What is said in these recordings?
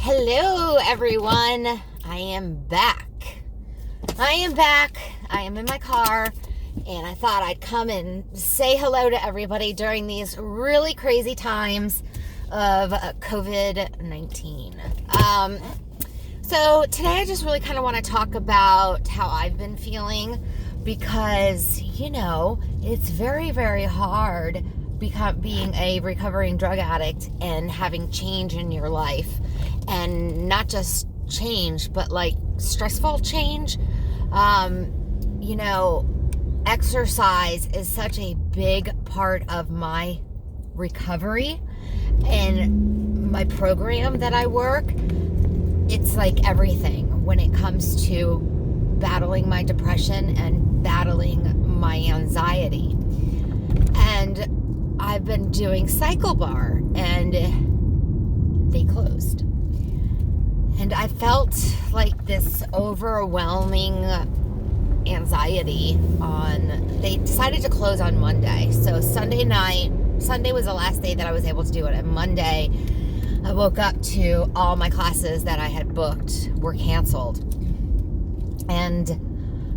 Hello, everyone. I am back. I am in my car, and I thought I'd come and say hello to everybody during these really crazy times of COVID-19. So today I just really kind of want to talk about how I've been feeling because, it's very, very hard being a recovering drug addict and having change in your life, and not just change, but like stressful change. Exercise is such a big part of my recovery and my program that I work. It's like everything when it comes to battling my depression and battling my anxiety. And I've been doing Cycle Bar, and they closed. And I felt like this overwhelming anxiety they decided to close on Monday. So Sunday was the last day that I was able to do it. And Monday, I woke up to all my classes that I had booked were canceled. And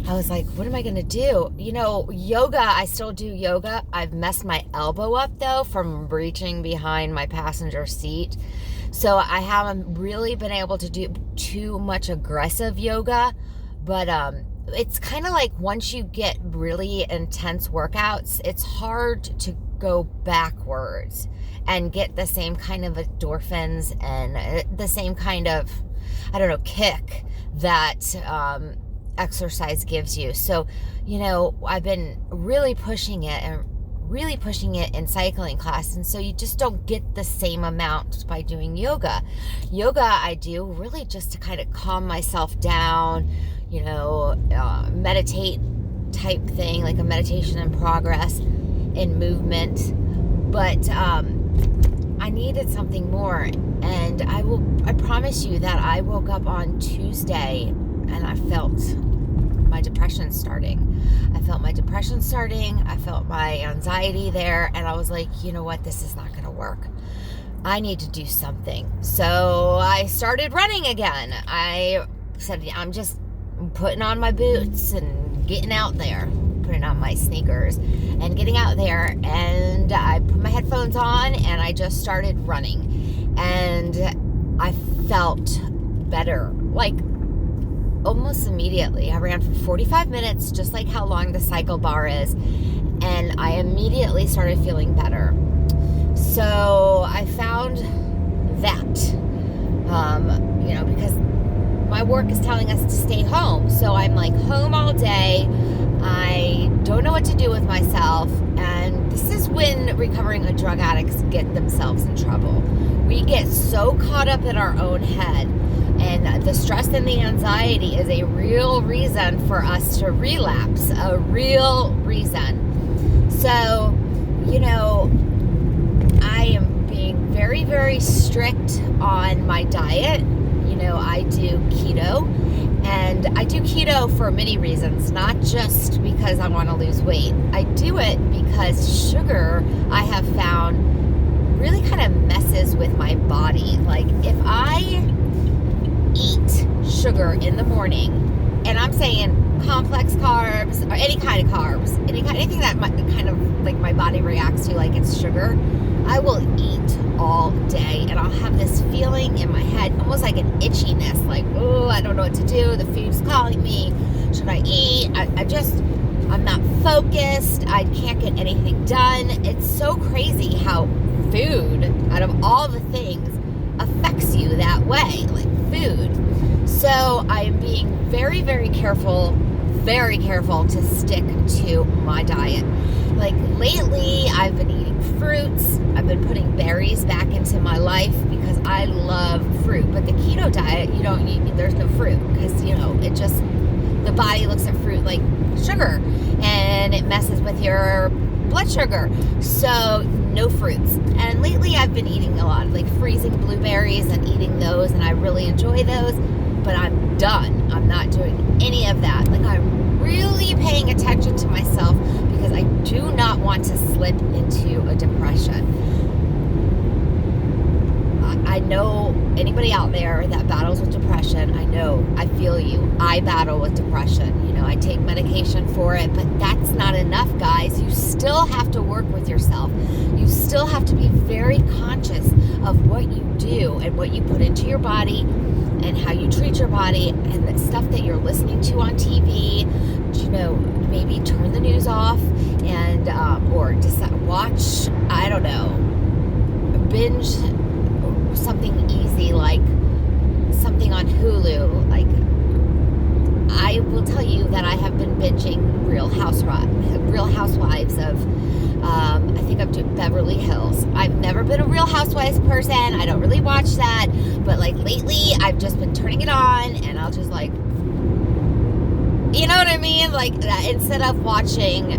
I was like, what am I going to do? Yoga, I still do yoga. I've messed my elbow up, though, from reaching behind my passenger seat. So I haven't really been able to do too much aggressive yoga. But it's kind of like once you get really intense workouts, it's hard to go backwards and get the same kind of endorphins and the same kind of, kick that exercise gives you. So, I've been really pushing it in cycling class, and so you just don't get the same amount by doing yoga. Yoga I do really just to kind of calm myself down, meditate type thing, like a meditation in progress in movement. But I needed something more, and I promise you that I woke up on Tuesday and I felt my depression starting. I felt my anxiety there, and I was like, you know what, this is not going to work. I need to do something. So I started running again. I said, I'm just putting on my boots and getting out there, putting on my sneakers and getting out there, and I put my headphones on and I just started running, and I felt better, like almost immediately. I ran for 45 minutes, just like how long the Cycle Bar is, and I immediately started feeling better. So I found that, because my work is telling us to stay home. So I'm like home all day. I don't know what to do with myself. And this is when recovering drug addicts get themselves in trouble. We get so caught up in our own head. And the stress and the anxiety is a real reason for us to relapse. A real reason. So, I am being very, very strict on my diet. I do keto, and I do keto for many reasons, not just because I want to lose weight. I do it because sugar, I have found, really kind of messes with my body. Like, if I eat sugar in the morning, and I'm saying complex carbs, or any kind of carbs, anything that kind of like my body reacts to like it's sugar, I will eat all day, and I'll have this feeling in my head, almost like an itchiness, like, oh, I don't know what to do, the food's calling me, should I eat? I'm not focused, I can't get anything done. It's so crazy how food, out of all the things, affects you that way, like food. So I'm being very, very careful to stick to my diet. Like lately, I've been eating fruits. I've been putting berries back into my life because I love fruit. But the keto diet, there's no fruit because, the body looks at fruit like sugar and it messes with your blood sugar. So no fruits. And lately I've been eating a lot of like freezing blueberries and eating those, and I really enjoy those, but I'm done. I'm not doing any of that. Like, I'm really paying attention to myself because I do not want to slip into a depression. I know anybody out there that battles with depression, I feel you. I battle with depression. You know, I take medication for it, but that's not enough, guys. You still have to work with yourself. You still have to be very conscious of what you do and what you put into your body and how you treat your body and the stuff that you're listening to on TV. You know, maybe turn the news off and, or just watch, I don't know, binge something easy like something on Hulu. Like, I will tell you that I have been binging Real Housewives of, I think I'm doing Beverly Hills. I've never been a Real Housewives person. I don't really watch that, but like lately I've just been turning it on and I'll just like, you know what I mean? Like, instead of watching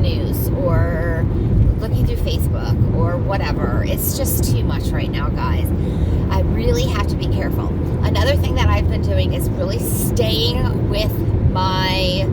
news or looking through Facebook or whatever, it's just too much right now, guys. I really have to be careful. Another thing that I've been doing is really staying with my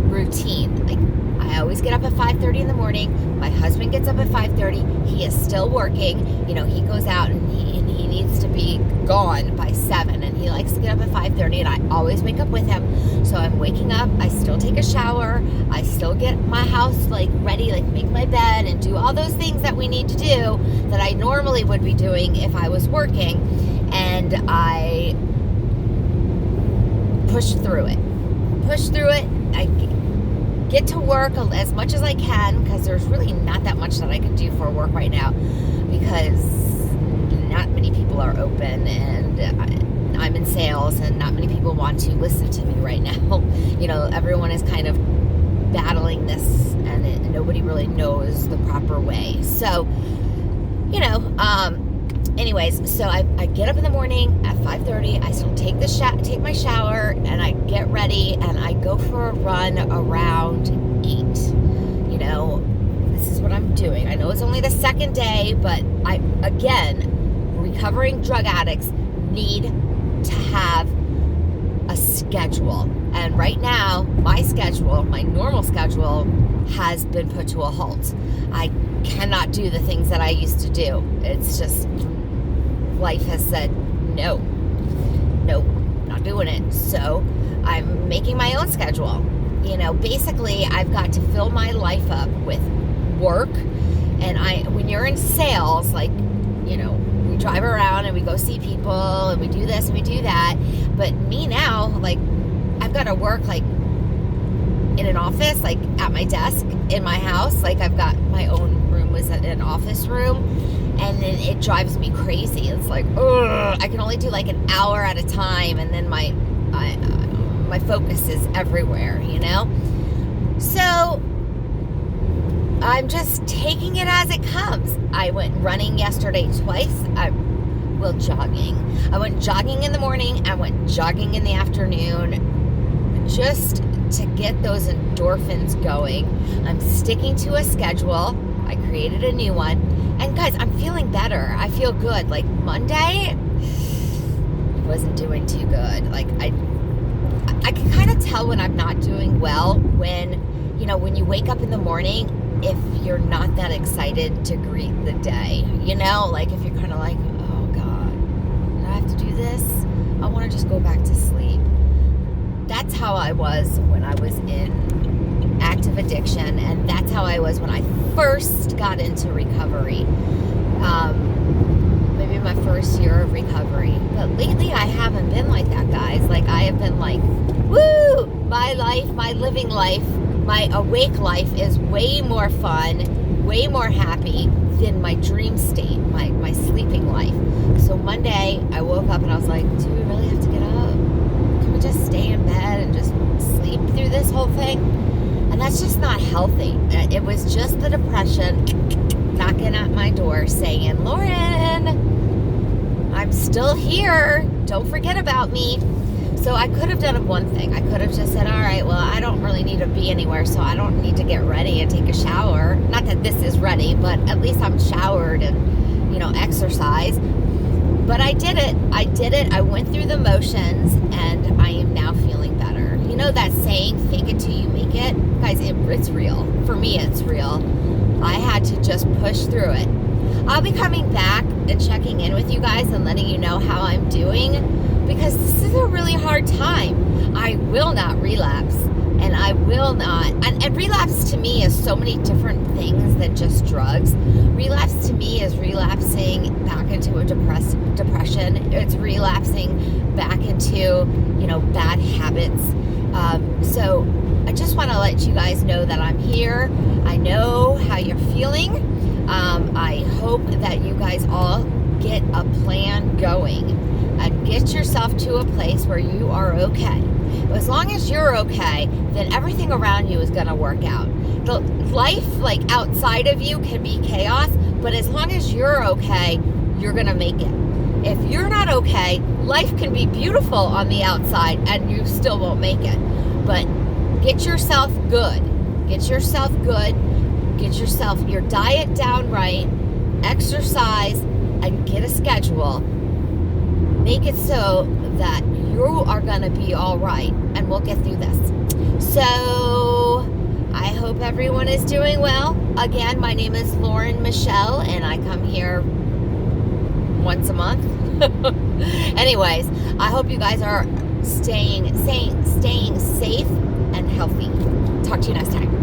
routine. Like, I always get up at 5:30 in the morning. My husband gets up at 5:30. He is still working. You know, he goes out and he needs to be gone by 7, and he likes to get up at 5:30, and I always wake up with him. So I'm waking up, I still take a shower, I still get my house like ready, like make my bed and do all those things that we need to do that I normally would be doing if I was working, and I push through it. I get to work as much as I can, because there's really not that much that I can do for work right now because not many people are open, and I'm in sales and not many people want to listen to me right now. You know, everyone is kind of battling this, and nobody really knows the proper way. So, you know, anyways, so I get up in the morning at 5:30. I still take my shower, and I get ready, and I go for a run around 8. You know, this is what I'm doing. I know it's only the second day, but recovering drug addicts need to have a schedule. And right now, my normal schedule, has been put to a halt. I cannot do the things that I used to do. It's just, life has said, no, not doing it. So I'm making my own schedule. You know, basically, I've got to fill my life up with work. And when you're in sales, like, you know, we drive around and we go see people and we do this and we do that. But me now, like, I've got to work like in an office, like at my desk in my house. Like, I've got my own room was an office room, and then it drives me crazy. It's like, ugh, I can only do like an hour at a time, and then my focus is everywhere, you know? So I'm just taking it as it comes. I went running yesterday twice. Jogging. I went jogging in the morning. I went jogging in the afternoon, just to get those endorphins going. I'm sticking to a schedule. I created a new one. And guys, I'm feeling better. I feel good. Like, Monday, wasn't doing too good. Like, I can kind of tell when I'm not doing well when, you know, when you wake up in the morning, if you're not that excited to greet the day, you know, like if you're kind of like, oh God, do I have to do this? I want to just go back to sleep. That's how I was when I was in active addiction, and that's how I was when I first got into recovery. Maybe my first year of recovery. But lately I haven't been like that, guys. Like, I have been like, woo! My life, my living life, my awake life is way more fun, way more happy than my dream state, my sleeping life. So Monday, I woke up and I was like, do we really have to get up? Can we just stay in bed and just sleep through this whole thing? And that's just not healthy. It was just the depression knocking at my door saying, Lauren, I'm still here. Don't forget about me. So I could have done one thing. I could have just said, all right, well, I don't really need to be anywhere, so I don't need to get ready and take a shower. Not that this is ready, but at least I'm showered and, you know, exercise. But I did it. I went through the motions, and I am now feeling better. You know that saying, fake it till you make it? Guys, it's real. For me, it's real. I had to just push through it. I'll be coming back and checking in with you guys and letting you know how I'm doing, because this is a really hard time. I will not relapse, and I will not, and relapse to me is so many different things than just drugs. Relapse to me is relapsing back into a depression. It's relapsing back into, bad habits. So I just want to let you guys know that I'm here. I know how you're feeling. I hope that you guys all get a plan going and get yourself to a place where you are okay. As long as you're okay, then everything around you is going to work out. The life outside of you can be chaos, but as long as you're okay, you're going to make it. If you're not okay, life can be beautiful on the outside and you still won't make it. But get yourself good. Get yourself good. Get yourself your diet down right. Exercise and get a schedule. Make it so that you are going to be all right, and we'll get through this. So I hope everyone is doing well. Again, my name is Lauren Michelle, and I come here once a month. Anyways, I hope you guys are staying safe and healthy. Talk to you next time.